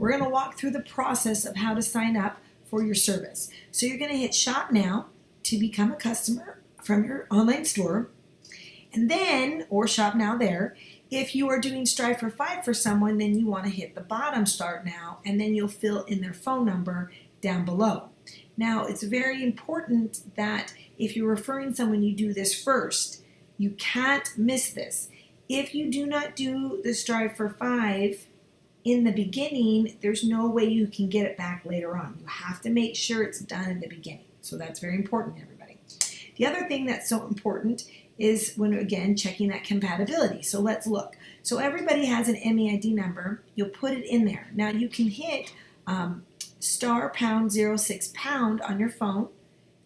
we're going to walk through the process of how to sign up for your service. So you're going to hit Shop Now to become a customer from your online store, and then, or Shop Now there. If you are doing Strive for 5 for someone, then you want to hit the bottom Start Now, and then you'll fill in their phone number down below. Now, it's very important that if you're referring someone, you do this first. You can't miss this. If you do not do the Strive for 5 in the beginning, there's no way you can get it back later on. You have to make sure it's done in the beginning. So that's very important, everybody. The other thing that's so important is when, again, checking that compatibility. So let's look. So everybody has an MEID number. You'll put it in there. Now you can hit *#06# on your phone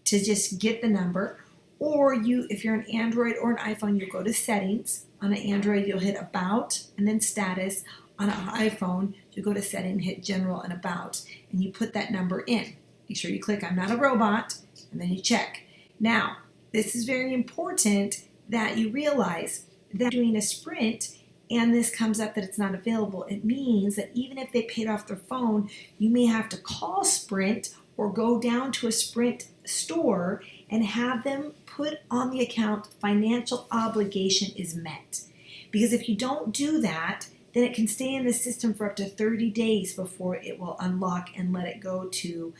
to just get the number. Or if you're an Android or an iPhone, you go to Settings. On an Android, you'll hit About and then Status. On an iPhone, you go to Settings, hit General and About, and you put that number in. Make sure you click I'm not a robot, and then you check. Now, this is very important that you realize that doing a Sprint and this comes up that it's not available, it means that even if they paid off their phone, you may have to call Sprint or go down to a Sprint store and have them put on the account financial obligation is met. Because if you don't do that, then it can stay in the system for up to 30 days before it will unlock and let it go to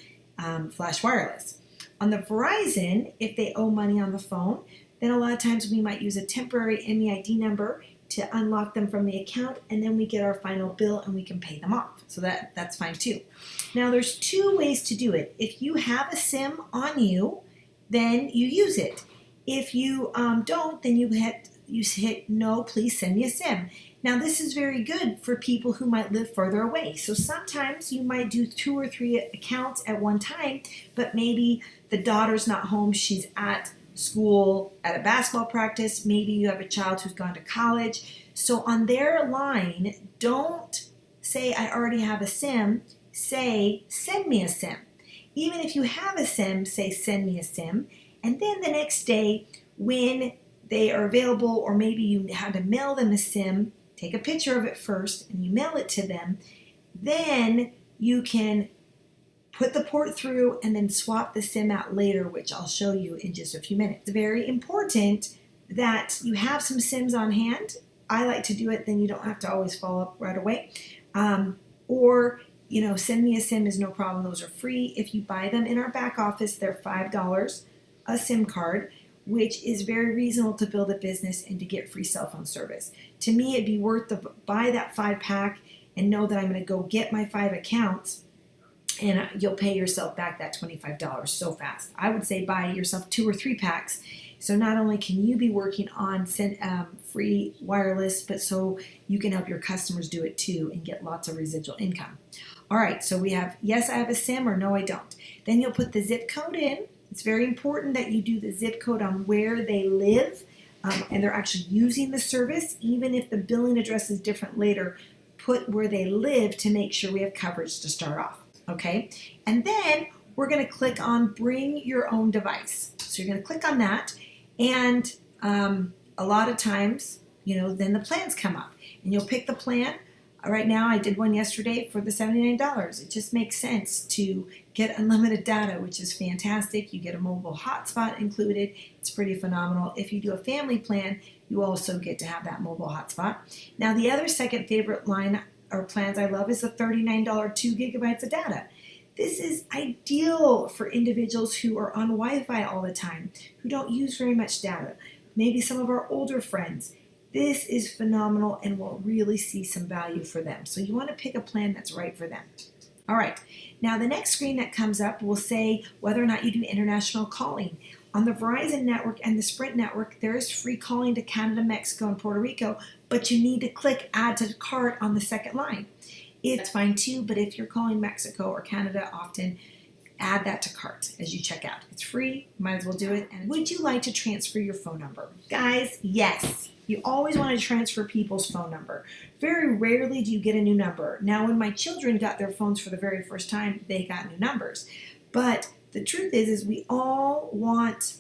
Flash Wireless. On the Verizon, if they owe money on the phone, then a lot of times we might use a temporary MEID number to unlock them from the account, and then we get our final bill and we can pay them off. So that's fine too. Now there's two ways to do it. If you have a SIM on you, then you use it. If you don't, then you hit no, please send me a SIM. Now this is very good for people who might live further away. So sometimes you might do 2 or 3 accounts at one time, but maybe the daughter's not home, she's at school, at a basketball practice, maybe you have a child who's gone to college. So on their line, don't say I already have a SIM, say send me a SIM. Even if you have a SIM, say send me a SIM, and then the next day when they are available, or maybe you had to mail them a SIM, take a picture of it first and you mail it to them, then you can put the port through and then swap the SIM out later, which I'll show you in just a few minutes. It's very important that you have some SIMs on hand. I like to do it, then you don't have to always follow up right away. Or, send me a SIM is no problem. Those are free. If you buy them in our back office, they're $5 a SIM card, which is very reasonable to build a business and to get free cell phone service. To me, it'd be worth to buy that 5-pack and know that I'm going to go get my 5 accounts, and you'll pay yourself back that $25 so fast. I would say buy yourself 2 or 3 packs. So not only can you be working on free wireless, but so you can help your customers do it too and get lots of residual income. All right, so we have yes, I have a SIM, or no, I don't. Then you'll put the zip code in. It's very important that you do the zip code on where they live and they're actually using the service. Even if the billing address is different later, put where they live to make sure we have coverage to start off. Okay, and then we're going to click on bring your own device. So you're going to click on that, and a lot of times, then the plans come up, and you'll pick the plan. Right now, I did one yesterday for the $79. It just makes sense to get unlimited data, which is fantastic. You get a mobile hotspot included. It's pretty phenomenal. If you do a family plan, you also get to have that mobile hotspot. Now, the other second favorite line or plans I love is the $39 2 gigabytes of data. This is ideal for individuals who are on Wi-Fi all the time, who don't use very much data. Maybe some of our older friends. This is phenomenal and will really see some value for them. So you want to pick a plan that's right for them. All right, now the next screen that comes up will say whether or not you do international calling. On the Verizon network and the Sprint network, there is free calling to Canada, Mexico, and Puerto Rico, but you need to click add to the cart on the second line. It's fine too, but if you're calling Mexico or Canada often, add that to cart as you check out. It's free, might as well do it. And would you like to transfer your phone number? Guys, yes. You always want to transfer people's phone number. Very rarely do you get a new number. Now, when my children got their phones for the very first time, they got new numbers. But the truth is we all want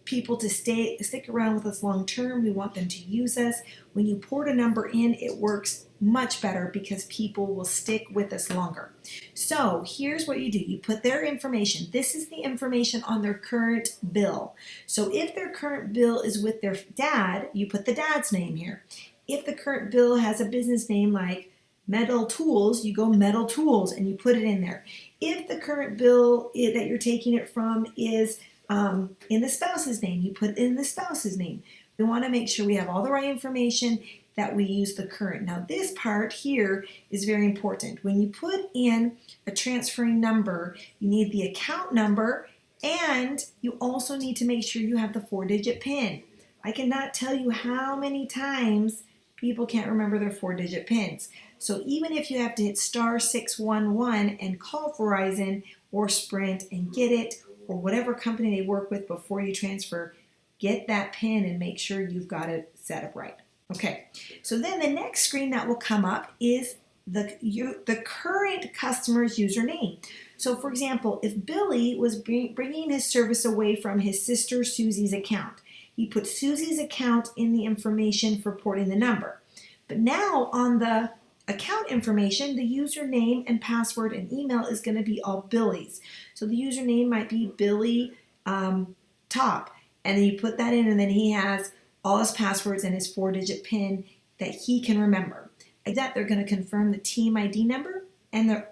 people to stick around with us long term. We want them to use us. When you port a number in, it works much better because people will stick with us longer. So here's what you do. You put their information. This is the information on their current bill. So if their current bill is with their dad, you put the dad's name here. If the current bill has a business name like Metal Tools, you go Metal Tools and you put it in there. If the current bill that you're taking it from is in the spouse's name, you put it in the spouse's name. We want to make sure we have all the right information, that we use the current. Now this part here is very important. When you put in a transferring number, you need the account number, and you also need to make sure you have the 4-digit PIN. I cannot tell you how many times people can't remember their 4-digit PINs. So even if you have to hit star 611 and call Verizon or Sprint and get it, or whatever company they work with before you transfer, get that PIN and make sure you've got it set up right. Okay, so then the next screen that will come up is the current customer's username. So for example, if Billy was bringing his service away from his sister Susie's account, he put Susie's account in the information for porting the number. But now on the account information, the username and password and email is going to be all Billy's. So the username might be Billy Top, and then you put that in, and then he has all his passwords and his 4-digit PIN that he can remember. Like that, they're going to confirm the team ID number and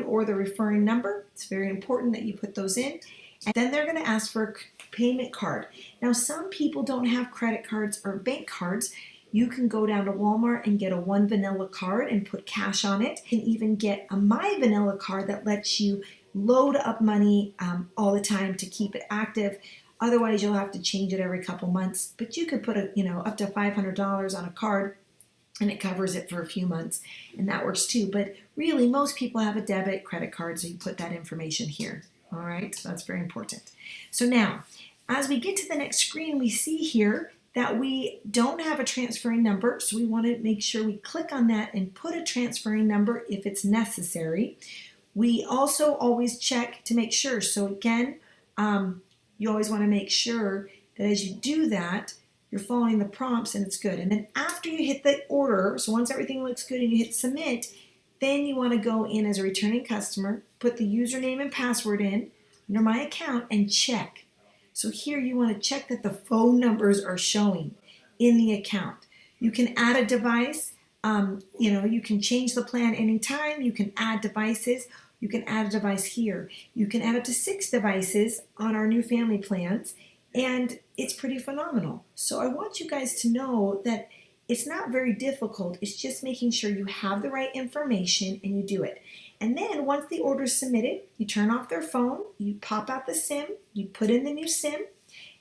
or the referring number. It's very important that you put those in. And then they're going to ask for a payment card. Now, some people don't have credit cards or bank cards. You can go down to Walmart and get a One Vanilla card and put cash on it. You can even get a My Vanilla card that lets you load up money all the time to keep it active. Otherwise, you'll have to change it every couple months. But you could put up to $500 on a card, and it covers it for a few months, and that works too. But really, most people have a debit credit card, so you put that information here. All right, so that's very important. So now, as we get to the next screen, we see here that we don't have a transferring number, so we want to make sure we click on that and put a transferring number if it's necessary. We also always check to make sure. So again, you always want to make sure that as you do that, you're following the prompts and it's good. And then after you hit the order, so once everything looks good and you hit submit, then you want to go in as a returning customer, put the username and password in under my account and check. So here you want to check that the phone numbers are showing in the account. You can add a device. You can change the plan anytime. You can add devices. You can add a device here. You can add up to 6 devices on our new family plans, and it's pretty phenomenal. So I want you guys to know that it's not very difficult. It's just making sure you have the right information and you do it. And then once the order is submitted, you turn off their phone, you pop out the SIM, you put in the new SIM,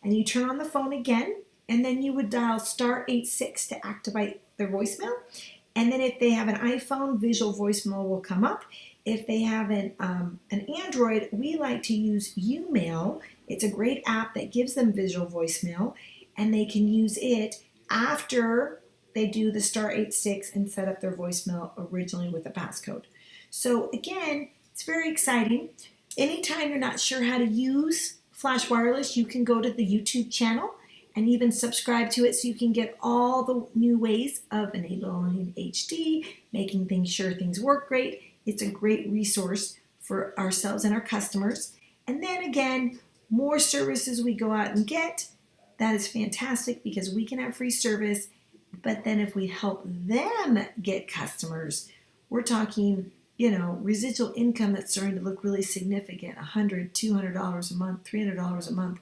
and you turn on the phone again, and then you would dial star 86 to activate their voicemail. And then if they have an iPhone, visual voicemail will come up. If they have an Android, we like to use YouMail. It's a great app that gives them visual voicemail, and they can use it after they do the star 86 and set up their voicemail originally with a passcode. So again, it's very exciting. Anytime you're not sure how to use Flash Wireless, you can go to the YouTube channel and even subscribe to it so you can get all the new ways of enabling HD, making sure things work great. It's a great resource for ourselves and our customers. And then again, more services we go out and get, that is fantastic because we can have free service. But then if we help them get customers, we're talking, residual income that's starting to look really significant, $100, $200 a month, $300 a month.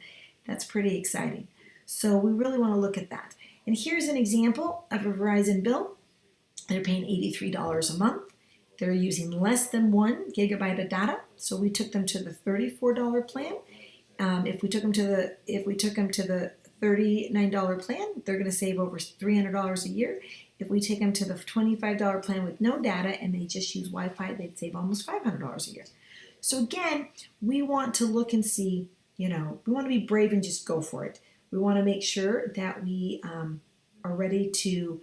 That's pretty exciting. So we really want to look at that. And here's an example of a Verizon bill. They're paying $83 a month. They're using less than 1 gigabyte of data, so we took them to the $34 plan. If we took them to the $39 plan, they're going to save over $300 a year. If we take them to the $25 plan with no data and they just use Wi-Fi, they'd save almost $500 a year. So again, we want to look and see, we want to be brave and just go for it. We want to make sure that we are ready to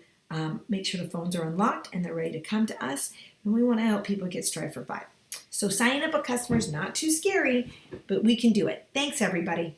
make sure the phones are unlocked and they're ready to come to us. And we want to help people get Strive for 5. So signing up a customer is not too scary, but we can do it. Thanks, everybody.